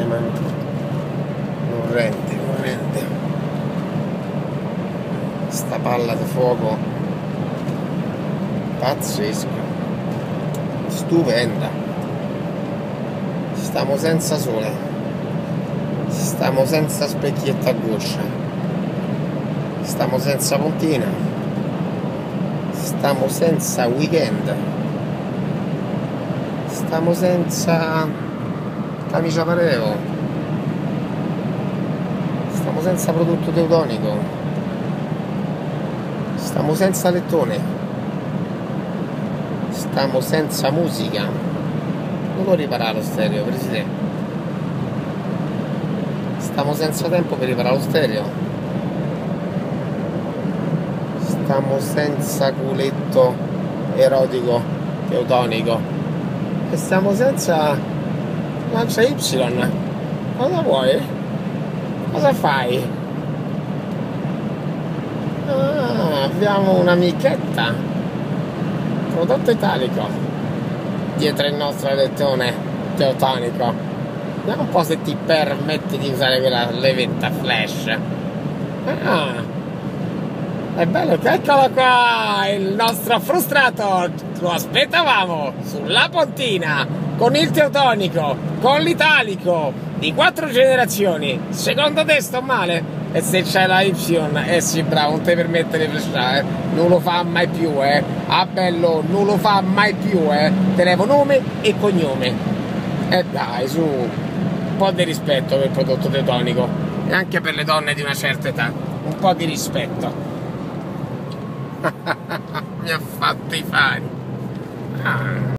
ma non rende. Sta palla di fuoco pazzesca, stupenda. Stiamo senza sole, stiamo senza specchietto a goccia, stiamo senza puntina, stiamo senza weekend, stiamo senza camicia pareo, stiamo senza prodotto teutonico, stiamo senza lettone, stiamo senza musica. Non lo riparare lo stereo, presidente. Stiamo senza tempo per riparare lo stereo. Stiamo senza culetto erotico teutonico. E stiamo senza lancia Y. Cosa vuoi? Cosa fai? Ah, abbiamo un'amichetta. Prodotto italico dietro il nostro lettone teutonico. Vediamo un po' se ti permette di usare quella levetta flash. Ah, è bello che eccolo qua, il nostro frustrato. Lo aspettavamo sulla pontina con il teutonico, con l'italico di 4 generazioni. Secondo te sto male? E se c'è la Y, sì bravo, non ti permette di flashare, non lo fa mai più, ah bello, non lo fa mai più, te levo nome e cognome. Dai, su, un po' di rispetto per il prodotto teutonico, e anche per le donne di una certa età, un po' di rispetto. Mi ha fatto i fari.